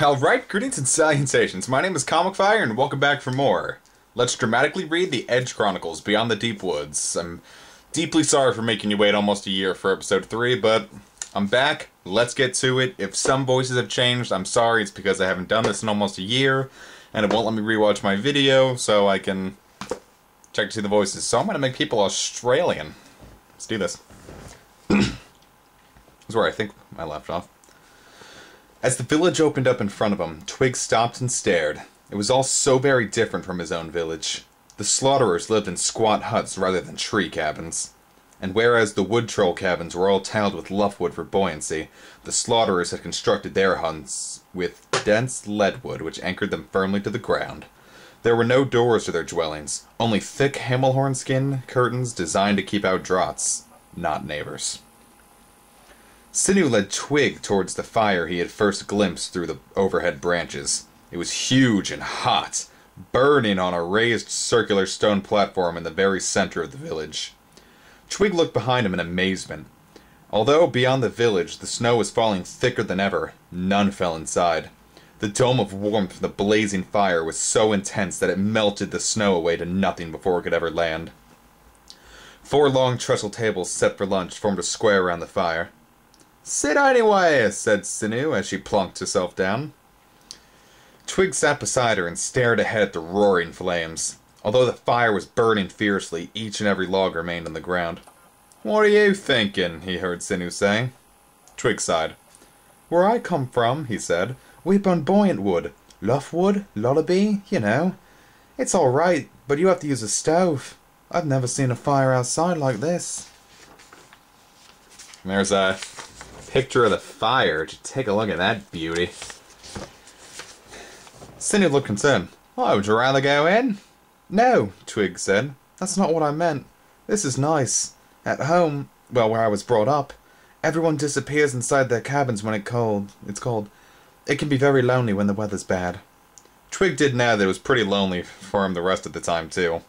Alright, greetings and salutations. My name is Comic Fire, and welcome back for more. Let's dramatically read the Edge Chronicles Beyond the Deepwoods. I'm deeply sorry for making you wait almost a year for episode 3, but I'm back. Let's get to it. If some voices have changed, I'm sorry. It's because I haven't done this in almost a year, and it won't let me rewatch my video, so I can check to see the voices. So I'm going to make people Australian. Let's do this. This is where I think I left off. As the village opened up in front of him, Twig stopped and stared. It was all so very different from his own village. The slaughterers lived in squat huts rather than tree cabins. And whereas the wood troll cabins were all tiled with luffwood for buoyancy, the slaughterers had constructed their huts with dense leadwood which anchored them firmly to the ground. There were no doors to their dwellings, only thick himmelhorn skin curtains designed to keep out draughts, not neighbors. Sinew led Twig towards the fire he had first glimpsed through the overhead branches. It was huge and hot, burning on a raised circular stone platform in the very center of the village. Twig looked behind him in amazement. Although beyond the village the snow was falling thicker than ever, none fell inside. The dome of warmth from the blazing fire was so intense that it melted the snow away to nothing before it could ever land. 4 long trestle tables set for lunch formed a square around the fire. "Sit anyway," said Sinew as she plunked herself down. Twig sat beside her and stared ahead at the roaring flames. Although the fire was burning fiercely, each and every log remained on the ground. "What are you thinking?" he heard Sinew say. Twig sighed. "Where I come from," he said, "we burn buoyant wood. Luffwood, lullaby, you know. It's alright, but you have to use a stove. I've never seen a fire outside like this." There's a picture of the fire. Just take a look at that beauty. Sinew looked concerned. "Oh, would you rather go in?" "No," Twig said. "That's not what I meant. This is nice. At home, well, where I was brought up, everyone disappears inside their cabins when it's cold. It can be very lonely when the weather's bad." Twig did know that it was pretty lonely for him the rest of the time, too.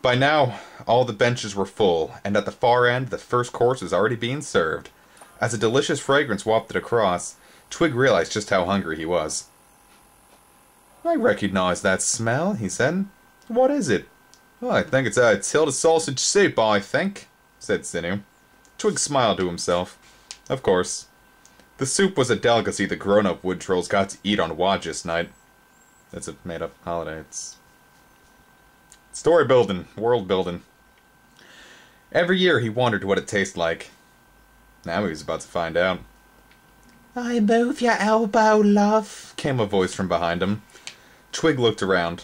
By now, all the benches were full, and at the far end, the first course was already being served. As a delicious fragrance wafted across, Twig realized just how hungry he was. "I recognize that smell," he said. "What is it?" "Oh, I think it's a Tilda sausage soup, I think," said Sinew. Twig smiled to himself. Of course. The soup was a delicacy the grown-up wood trolls got to eat on Wadgis night. That's a made-up holiday. It's story building, world building. Every year he wondered what it tasted like. Now he was about to find out. "I move your elbow, love," came a voice from behind him. Twig looked around.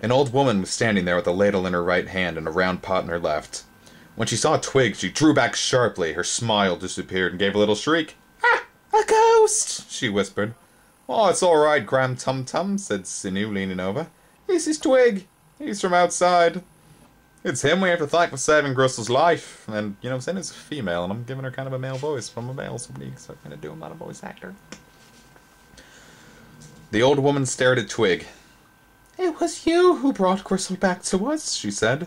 An old woman was standing there with a ladle in her right hand and a round pot in her left. When she saw Twig, she drew back sharply, her smile disappeared, and gave a little shriek. "Ah! A ghost!" she whispered. "Oh, it's all right, Gram Tum Tum," said Sinew, leaning over. "This is Twig. He's from outside. It's him we have to thank for saving Gristle's life. And, you know, Sinew's a female, and I'm giving her kind of a male voice from a male, so I'm going to do him, not a voice actor." The old woman stared at Twig. "It was you who brought Gristle back to us," she said.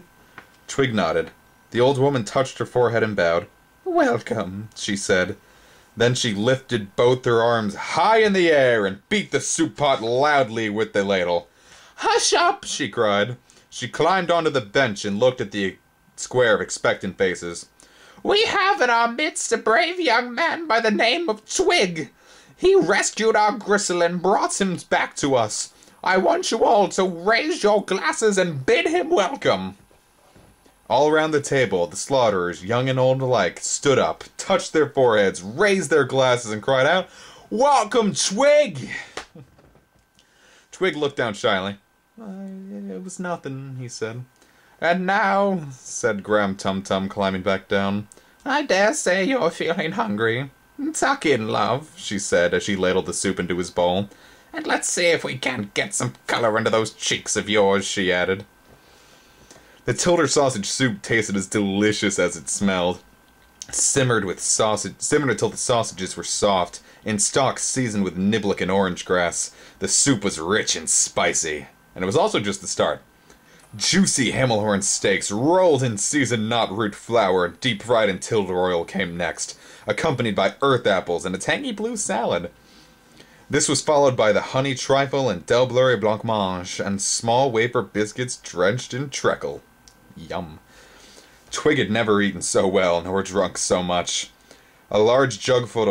Twig nodded. The old woman touched her forehead and bowed. "Welcome," she said. Then she lifted both her arms high in the air and beat the soup pot loudly with the ladle. "Hush up!" she cried. She climbed onto the bench and looked at the square of expectant faces. "We have in our midst a brave young man by the name of Twig. He rescued our Gristle and brought him back to us. I want you all to raise your glasses and bid him welcome." All around the table, the slaughterers, young and old alike, stood up, touched their foreheads, raised their glasses, and cried out, "Welcome, Twig!" Twig looked down shyly. "It was nothing," he said. "And now," said Gram Tum Tum, climbing back down, "I dare say you're feeling hungry. Tuck in, love," she said as she ladled the soup into his bowl. "And let's see if we can't get some color into those cheeks of yours," she added. The Tilda sausage soup tasted as delicious as it smelled. Simmered until the sausages were soft, in stock seasoned with niblick and orange grass. The soup was rich and spicy, and it was also just the start. Juicy Himmelhorn steaks rolled in seasoned knot-root flour and deep-fried in Tilda oil came next, accompanied by earth apples and a tangy blue salad. This was followed by the honey trifle and Delbleury blancmange, and small wafer biscuits drenched in treacle. Yum. Twig had never eaten so well, nor drunk so much. A large jug full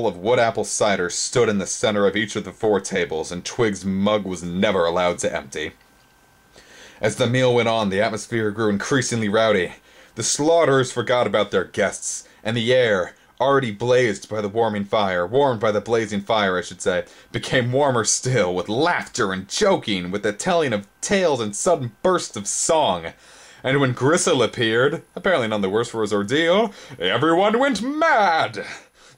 of wood apple cider stood in the center of each of the 4 tables, and Twig's mug was never allowed to empty. As the meal went on, the atmosphere grew increasingly rowdy. The slaughterers forgot about their guests, and the air, already blazed by the warmed by the blazing fire, I should say, became warmer still, with laughter and joking, with the telling of tales and sudden bursts of song. And when Gristle appeared, apparently none the worse for his ordeal, everyone went mad!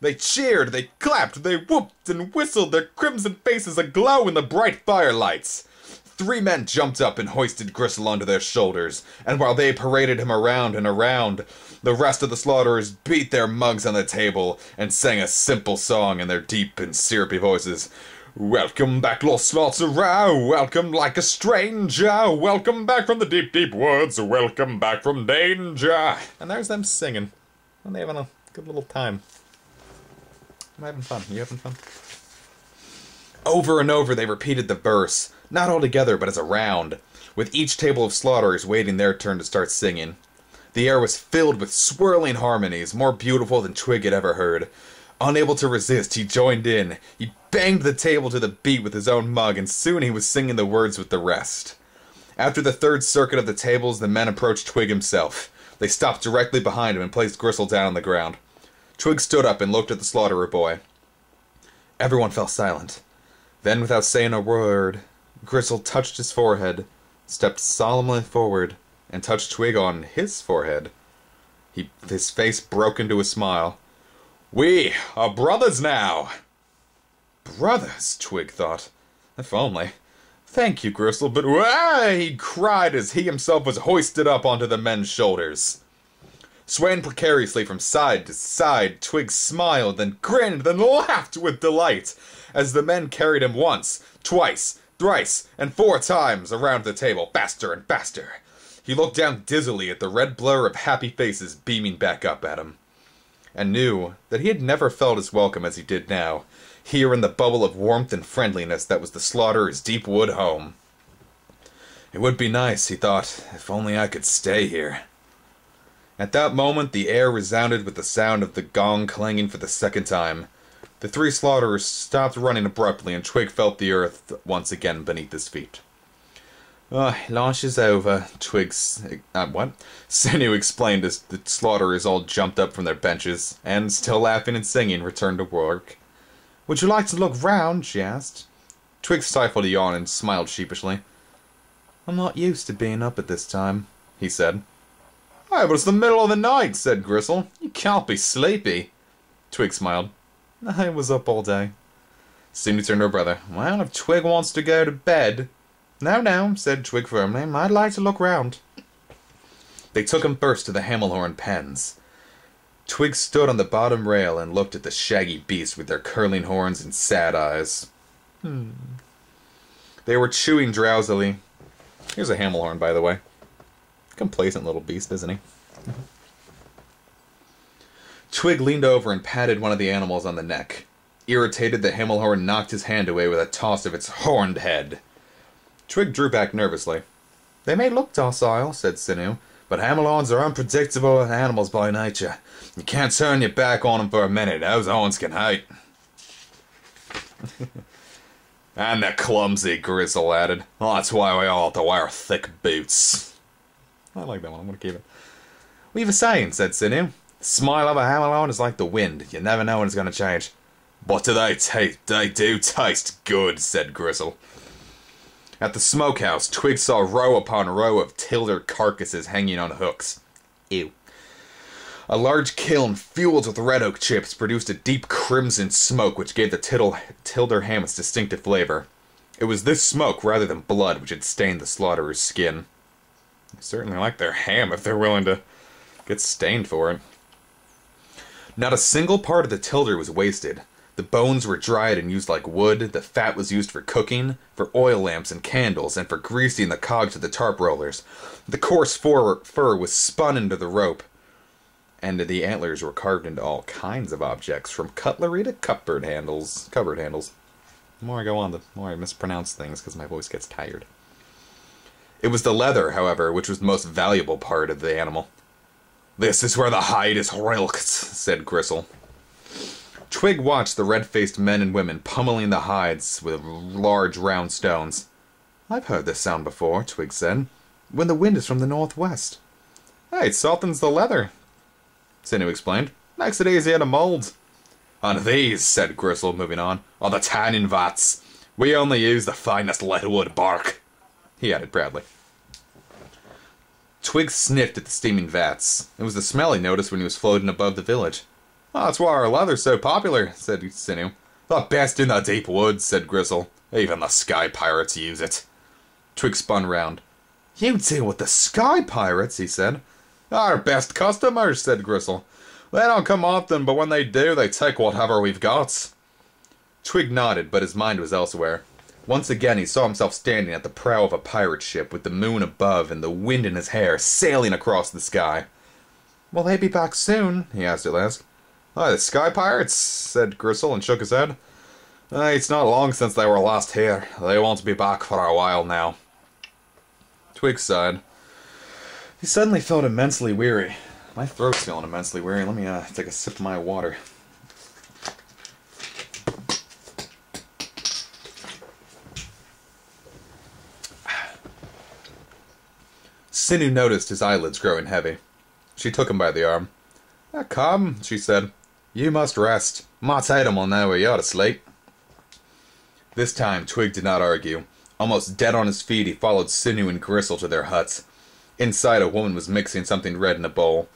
They cheered, they clapped, they whooped and whistled, their crimson faces aglow in the bright firelights. 3 men jumped up and hoisted Gristle onto their shoulders, and while they paraded him around and around, the rest of the slaughterers beat their mugs on the table and sang a simple song in their deep and syrupy voices. Welcome back, lost slaughterer, welcome like a stranger, welcome back from the deep, deep woods, welcome back from danger. And there's them singing, and they're having a good little time. I'm having fun. You having fun? Over and over they repeated the verse, not all together, but as a round, with each table of slaughterers waiting their turn to start singing. The air was filled with swirling harmonies, more beautiful than Twig had ever heard. Unable to resist, he joined in. He banged the table to the beat with his own mug, and soon he was singing the words with the rest. After the 3rd circuit of the tables, the men approached Twig himself. They stopped directly behind him and placed Gristle down on the ground. Twig stood up and looked at the slaughterer boy. Everyone fell silent. Then, without saying a word, Gristle touched his forehead, stepped solemnly forward, and touched Twig on his forehead. His face broke into a smile. We are brothers now! Brothers, Twig thought. If only. Thank you, Gristle, but wah! He cried as he himself was hoisted up onto the men's shoulders. Swaying precariously from side to side, Twig smiled, then grinned, then laughed with delight, as the men carried him once, twice, thrice, and 4 times around the table, faster and faster. He looked down dizzily at the red blur of happy faces beaming back up at him, and knew that he had never felt as welcome as he did now, here in the bubble of warmth and friendliness that was the slaughterer's Deepwood home. It would be nice, he thought, if only I could stay here. At that moment, the air resounded with the sound of the gong clanging for the 2nd time. The 3 slaughterers stopped running abruptly, and Twig felt the earth once again beneath his feet. Lunch is over, what? Sinew explained as the slaughterers all jumped up from their benches, and, still laughing and singing, returned to work. Would you like to look round? She asked. Twig stifled a yawn and smiled sheepishly. I'm not used to being up at this time, he said. But it's the middle of the night, said Gristle. You can't be sleepy. Twig smiled. I was up all day. Sinew turned to her brother. Well, if Twig wants to go to bed... No, said Twig firmly. I'd like to look round. They took him first to the Hamelhorn pens. Twig stood on the bottom rail and looked at the shaggy beasts with their curling horns and sad eyes. They were chewing drowsily. Here's a Hamelhorn, by the way. Complacent little beast, isn't he? Twig leaned over and patted one of the animals on the neck. Irritated, the Hamelhorn knocked his hand away with a toss of its horned head. Twig drew back nervously. They may look docile, said Sinew, but Hamelhorns are unpredictable animals by nature. You can't turn your back on them for a minute. Those horns can hurt. And they're clumsy, Gristle added. Well, that's why we all have to wear thick boots. I like that one. I'm going to keep it. We've a saying, said Sinew. The smile of a Hamelhorn is like the wind. You never know when it's going to change. But do they taste? They do taste good, said Gristle. At the smokehouse, Twig saw row upon row of tilder carcasses hanging on hooks. Ew. A large kiln fueled with red oak chips produced a deep crimson smoke which gave the tilder ham its distinctive flavor. It was this smoke, rather than blood, which had stained the slaughterer's skin. They certainly like their ham if they're willing to get stained for it. Not a single part of the tilder was wasted. The bones were dried and used like wood, the fat was used for cooking, for oil lamps and candles, and for greasing the cogs of the tarp rollers. The coarse fur was spun into the rope, and the antlers were carved into all kinds of objects, from cutlery to cupboard handles. The more I go on, the more I mispronounce things because my voice gets tired. It was the leather, however, which was the most valuable part of the animal. "This is where the hide is rilked," said Gristle. Twig watched the red-faced men and women pummeling the hides with large round stones. "I've heard this sound before," Twig said, "when the wind is from the northwest." "Hey, it softens the leather," Sinew explained. "Makes it easier to mold." "And these," said Gristle, moving on, "are the tanning vats. We only use the finest leatherwood bark," he added proudly. Twig sniffed at the steaming vats. It was the smell he noticed when he was floating above the village. "Oh, that's why our leather's so popular," said Sinew. "The best in the deep woods," said Gristle. "Even the sky pirates use it." Twig spun round. "You deal with the sky pirates," he said. "Our best customers," said Gristle. "They don't come often, but when they do, they take whatever we've got." Twig nodded, but his mind was elsewhere. Once again he saw himself standing at the prow of a pirate ship with the moon above and the wind in his hair sailing across the sky. "Will they be back soon?" he asked at last. "Oh, the sky pirates?" said Gristle and shook his head. "It's not long since they were last here. They won't be back for a while now." Twig sighed. He suddenly felt immensely weary. My throat's feeling immensely weary. Let me take a sip of my water. Sinew noticed his eyelids growing heavy. She took him by the arm. "Come," she said. "You must rest. Ma Tatum will know where you're to sleep." This time, Twig did not argue. Almost dead on his feet, he followed Sinew and Gristle to their huts. Inside, a woman was mixing something red in a bowl.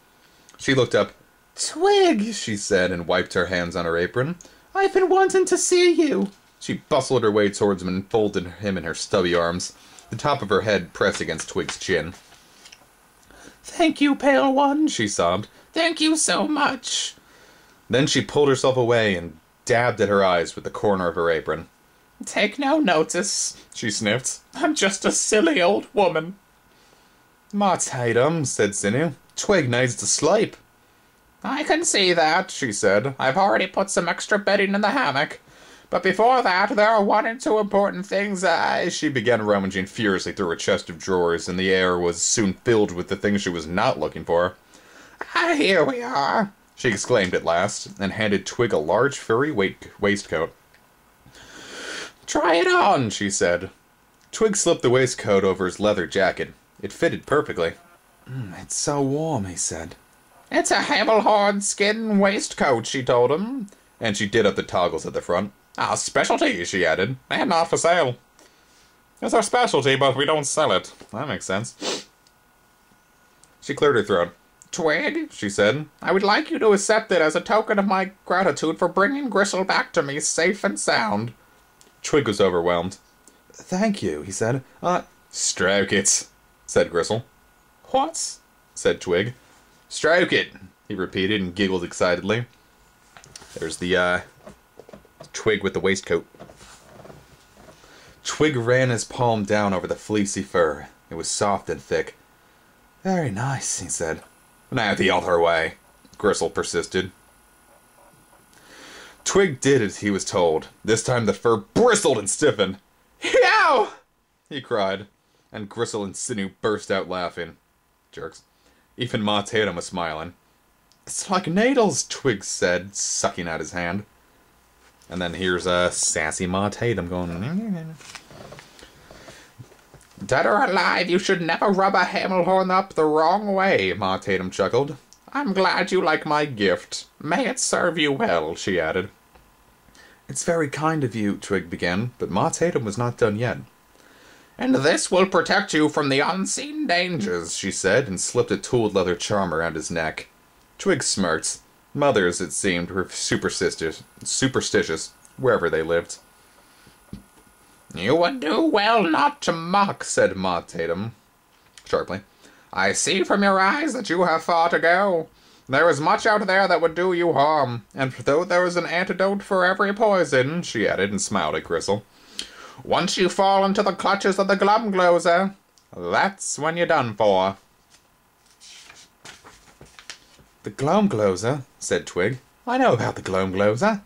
She looked up. "Twig," she said, and wiped her hands on her apron. "I've been wanting to see you." She bustled her way towards him and folded him in her stubby arms, the top of her head pressed against Twig's chin. "Thank you, Pale One," she sobbed. "Thank you so much." Then she pulled herself away and dabbed at her eyes with the corner of her apron. "Take no notice," she sniffed. "I'm just a silly old woman." "Ma Tatum," said Sinew. "Twig needs to sleep." "I can see that," she said. "I've already put some extra bedding in the hammock. But before that, there are one or two important things She began rummaging furiously through a chest of drawers, and the air was soon filled with the things she was not looking for. Here we are," she exclaimed at last, and handed Twig a large furry waistcoat. "Try it on," she said. Twig slipped the waistcoat over his leather jacket. It fitted perfectly. "It's so warm," he said. "It's a hamel-horn skin waistcoat," she told him, and she did up the toggles at the front. "Our specialty," she added, "and not for sale." "It's our specialty, but we don't sell it." That makes sense. She cleared her throat. "Twig," she said, "I would like you to accept it as a token of my gratitude for bringing Gristle back to me safe and sound." Twig was overwhelmed. "Thank you," he said. Stroke it," said Gristle. "What?" said Twig. "Stroke it," he repeated and giggled excitedly. There's the, Twig with the waistcoat. Twig ran his palm down over the fleecy fur. It was soft and thick. "Very nice," he said. "Now the other way," Gristle persisted. Twig did as he was told. This time the fur bristled and stiffened. "Yow!" he cried, and Gristle and Sinew burst out laughing. Jerks. Even Ma Tatum was smiling. "It's like needles," Twig said, sucking at his hand. And then here's sassy Ma Tatum going... "Dead or alive, you should never rub a hamel-horn up the wrong way," Ma Tatum chuckled. "I'm glad you like my gift. May it serve you well," she added. "It's very kind of you," Twig began, but Ma Tatum was not done yet. "And this will protect you from the unseen dangers," she said, and slipped a tooled leather charm around his neck. Twig smirked. Mothers, it seemed, were superstitious wherever they lived. "You would do well not to mock," said Ma Tatum sharply. "I see from your eyes that you have far to go. There is much out there that would do you harm, and though there is an antidote for every poison," she added, and smiled at Gristle, "once you fall into the clutches of the Glumgloser, that's when you're done for." "The Glumgloser," said Twig. "I know about the Glumgloser."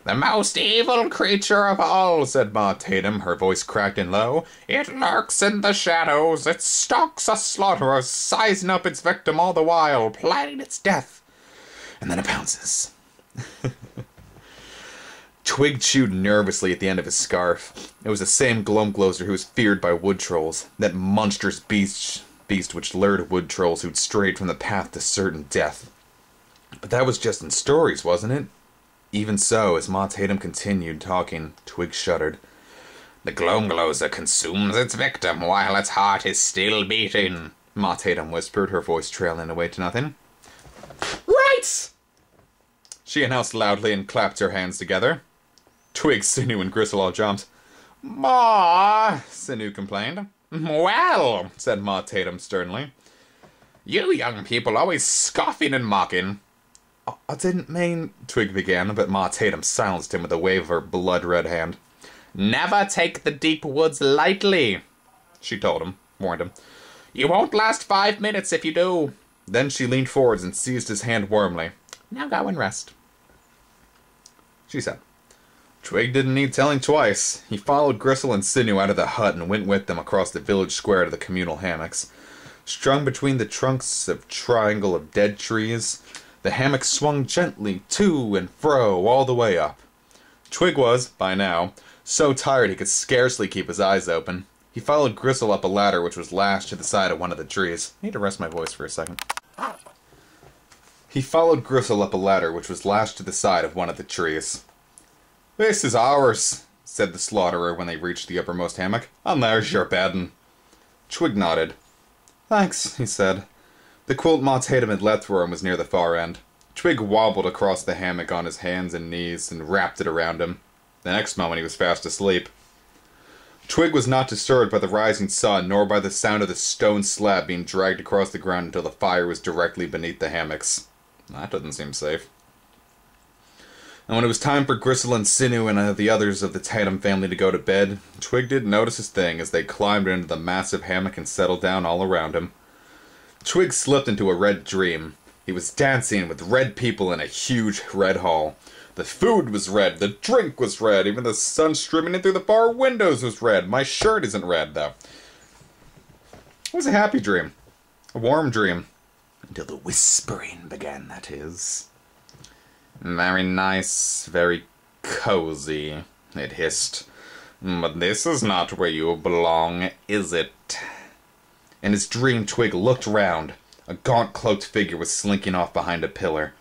"The most evil creature of all," said Ma Tatum, her voice cracked and low. "It lurks in the shadows. It stalks a slaughterer, sizing up its victim all the while, planning its death. And then it pounces." Twig chewed nervously at the end of his scarf. It was the same Glumgloser who was feared by wood trolls, that monstrous beast which lured wood trolls who'd strayed from the path to certain death. But that was just in stories, wasn't it? Even so, as Ma Tatum continued talking, Twig shuddered. "The Glumgloser consumes its victim while its heart is still beating," Ma Tatum whispered, her voice trailing away to nothing. "Right!" she announced loudly and clapped her hands together. Twig, Sinew, and Gristle all jumped. "Ma," Sinew complained. "Well," said Ma Tatum sternly. "You young people always scoffing and mocking." "I didn't mean," Twig began, but Ma Tatum silenced him with a wave of her blood-red hand. "Never take the Deepwoods lightly," she told him, warned him. "You won't last 5 minutes if you do." Then she leaned forwards and seized his hand warmly. "Now go and rest," she said. Twig didn't need telling twice. He followed Gristle and Sinew out of the hut and went with them across the village square to the communal hammocks. Strung between the trunks of triangle of dead trees, the hammock swung gently to and fro all the way up. Twig was, by now, so tired he could scarcely keep his eyes open. He followed Gristle up a ladder which was lashed to the side of one of the trees. I need to rest my voice for a second. He followed Gristle up a ladder which was lashed to the side of one of the trees. "This is ours," said the slaughterer when they reached the uppermost hammock. "And there's your bedding." Twig nodded. "Thanks," he said. The quilt Ma Tatum had left for him was near the far end. Twig wobbled across the hammock on his hands and knees and wrapped it around him. The next moment he was fast asleep. Twig was not disturbed by the rising sun, nor by the sound of the stone slab being dragged across the ground until the fire was directly beneath the hammocks. That doesn't seem safe. And when it was time for Gristle and Sinew and the others of the Tatum family to go to bed, Twig didn't notice a thing as they climbed into the massive hammock and settled down all around him. Twig slipped into a red dream. He was dancing with red people in a huge red hall. The food was red, the drink was red, even the sun streaming in through the far windows was red. My shirt isn't red, though. It was a happy dream. A warm dream. Until the whispering began, that is. "Very nice, very cozy," it hissed. "But this is not where you belong, is it?" In his dream, Twig looked round. A gaunt, cloaked figure was slinking off behind a pillar.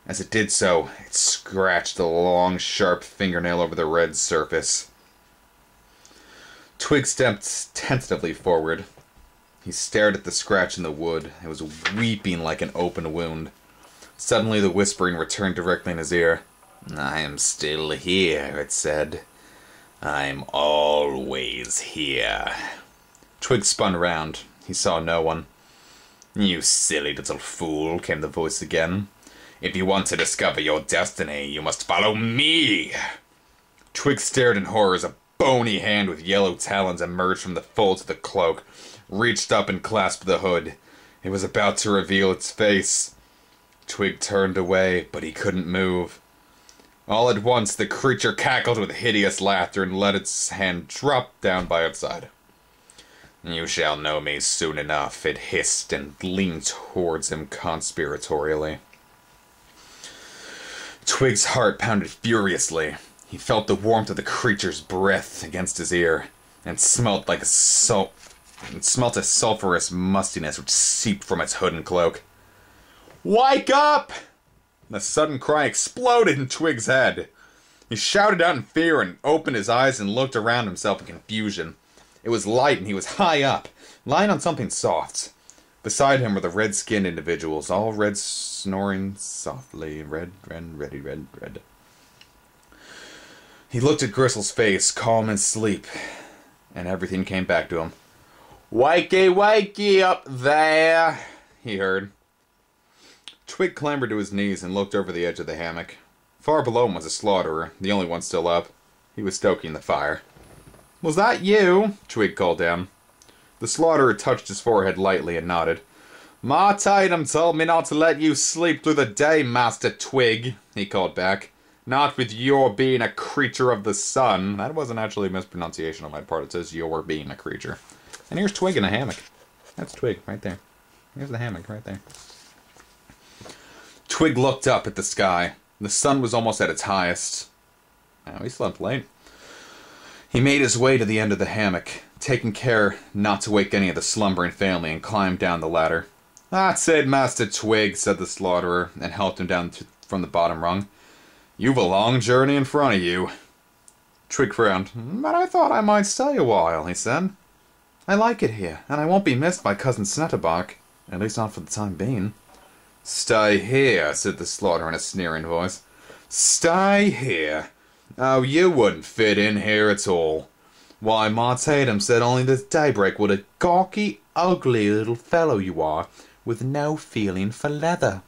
As it did so, it scratched a long, sharp fingernail over the red surface. Twig stepped tentatively forward. He stared at the scratch in the wood. It was weeping like an open wound. Suddenly the whispering returned directly in his ear. "I am still here," it said. "I'm always here." Twig spun round. He saw no one. "You silly little fool," came the voice again. "If you want to discover your destiny, you must follow me." Twig stared in horror as a bony hand with yellow talons emerged from the folds of the cloak, reached up and clasped the hood. It was about to reveal its face. Twig turned away, but he couldn't move. All at once, the creature cackled with hideous laughter and let its hand drop down by its side. "You shall know me soon enough," it hissed and leaned towards him conspiratorially. Twig's heart pounded furiously. He felt the warmth of the creature's breath against his ear, and smelt a sulphurous mustiness which seeped from its hood and cloak. "Wake up!" The sudden cry exploded in Twig's head. He shouted out in fear and opened his eyes and looked around himself in confusion. It was light and he was high up, lying on something soft. Beside him were the red-skinned individuals, all red, snoring softly. Red. He looked at Gristle's face, calm in sleep, and everything came back to him. "Wakey, wakey up there," he heard. Twig clambered to his knees and looked over the edge of the hammock. Far below him was a slaughterer, the only one still up. He was stoking the fire. "Was that you?" Twig called down. The slaughterer touched his forehead lightly and nodded. "Ma Tatum told me not to let you sleep through the day, Master Twig," he called back. Not with your being a creature of the sun. That wasn't actually a mispronunciation on my part. It says your being a creature. And here's Twig in a hammock. That's Twig right there. Here's the hammock right there. Twig looked up at the sky. The sun was almost at its highest. Now he slept late. He made his way to the end of the hammock, taking care not to wake any of the slumbering family, and climbed down the ladder. "That's it, Master Twig," said the slaughterer, and helped him down from the bottom rung. "You've a long journey in front of you." Twig frowned. "But I thought I might stay a while," he said. "I like it here, and I won't be missed by Cousin Snetterbark, at least not for the time being." "Stay here," said the slaughterer in a sneering voice. "Stay here? Oh, you wouldn't fit in here at all. Why, Ma Tatum said only this daybreak what a gawky, ugly little fellow you are, with no feeling for leather."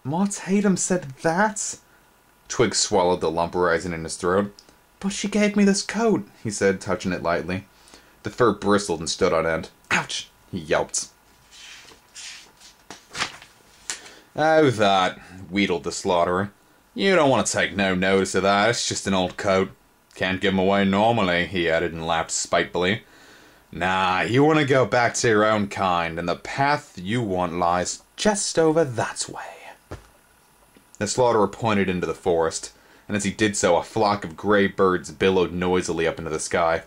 "Ma Tatum said that?" Twig swallowed the lump rising in his throat. "But she gave me this coat," he said, touching it lightly. The fur bristled and stood on end. "Ouch!" he yelped. "Oh, that," wheedled the slaughterer. "You don't want to take no notice of that. It's just an old coat. Can't give 'em away normally," he added and laughed spitefully. "Nah, you want to go back to your own kind, and the path you want lies just over that way." The slaughterer pointed into the forest, and as he did so, a flock of grey birds billowed noisily up into the sky.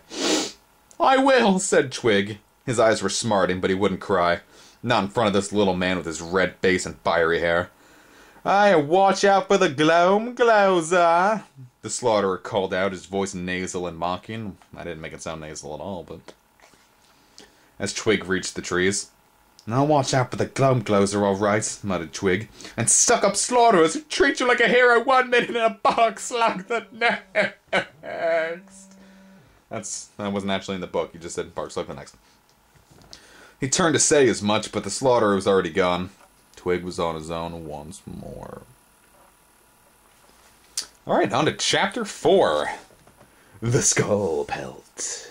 "I will," said Twig. His eyes were smarting, but he wouldn't cry. Not in front of this little man with his red face and fiery hair. "Aye, watch out for the gloam, Glowza," the slaughterer called out, his voice nasal and mocking. I didn't make it sound nasal at all, but... As Twig reached the trees. "I'll watch out for the gloam, Glowza, all right," muttered Twig. "And stuck-up slaughterers who treat you like a hero one minute and a box like the next." That wasn't actually in the book. He just said barks like the next. He turned to say as much, but the slaughterer was already gone. Twig was on his own once more. Alright, on to Chapter 4. The Skull Pelt.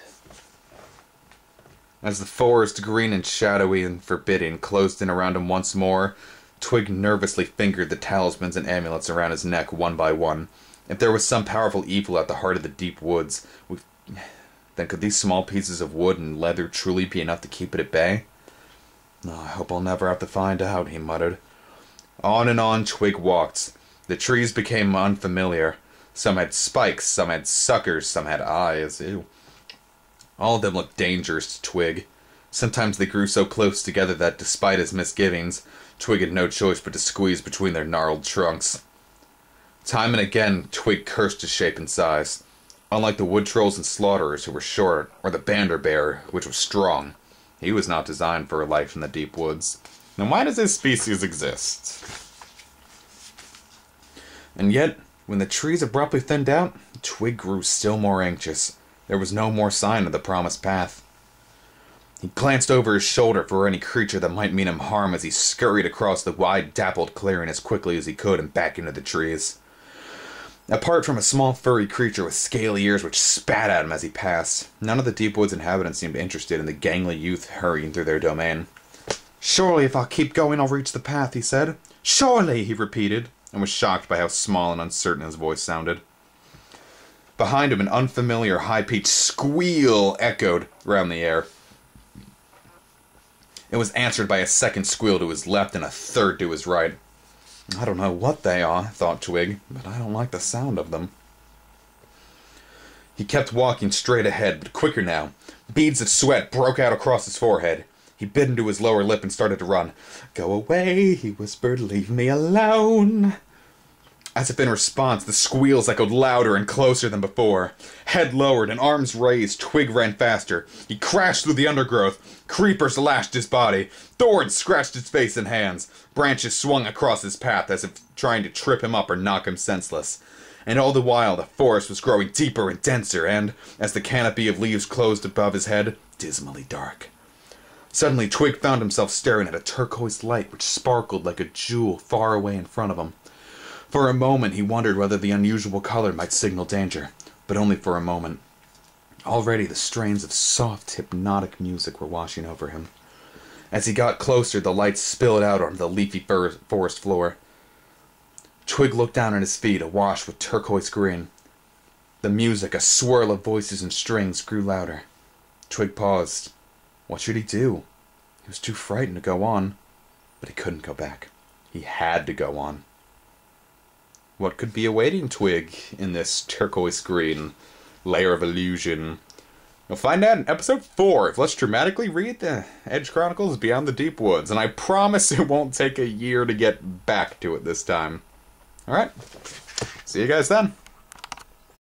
As the forest, green and shadowy and forbidding, closed in around him once more, Twig nervously fingered the talismans and amulets around his neck one by one. If there was some powerful evil at the heart of the deep woods, then could these small pieces of wood and leather truly be enough to keep it at bay? "Oh, I hope I'll never have to find out," he muttered. On and on Twig walked. The trees became unfamiliar. Some had spikes, some had suckers, some had eyes. Ew. All of them looked dangerous to Twig. Sometimes they grew so close together that, despite his misgivings, Twig had no choice but to squeeze between their gnarled trunks. Time and again, Twig cursed his shape and size. Unlike the wood trolls and slaughterers, who were short, or the bander bear, which was strong, he was not designed for a life in the deep woods. Then why does this species exist? And yet, when the trees abruptly thinned out, Twig grew still more anxious. There was no more sign of the promised path. He glanced over his shoulder for any creature that might mean him harm as he scurried across the wide, dappled clearing as quickly as he could and back into the trees. Apart from a small furry creature with scaly ears which spat at him as he passed, none of the Deepwoods inhabitants seemed interested in the gangly youth hurrying through their domain. "Surely if I'll keep going I'll reach the path," he said. "Surely," he repeated, and was shocked by how small and uncertain his voice sounded. Behind him an unfamiliar high-pitched squeal echoed round the air. It was answered by a second squeal to his left and a third to his right. "I don't know what they are," thought Twig, "but I don't like the sound of them." He kept walking straight ahead, but quicker now. Beads of sweat broke out across his forehead. He bit into his lower lip and started to run. "Go away," he whispered, "leave me alone." As if in response, the squeals echoed louder and closer than before. Head lowered and arms raised, Twig ran faster. He crashed through the undergrowth. Creepers lashed his body. Thorns scratched his face and hands. Branches swung across his path as if trying to trip him up or knock him senseless. And all the while, the forest was growing deeper and denser and, as the canopy of leaves closed above his head, dismally dark. Suddenly, Twig found himself staring at a turquoise light which sparkled like a jewel far away in front of him. For a moment he wondered whether the unusual color might signal danger, but only for a moment. Already the strains of soft, hypnotic music were washing over him. As he got closer, the light spilled out onto the leafy forest floor. Twig looked down at his feet, awash with turquoise green. The music, a swirl of voices and strings, grew louder. Twig paused. What should he do? He was too frightened to go on, but he couldn't go back. He had to go on. What could be awaiting Twig in this turquoise green layer of illusion? You'll find out in episode 4 if Let's Dramatically Read the Edge Chronicles Beyond the Deepwoods, and I promise it won't take a year to get back to it this time. Alright, see you guys then.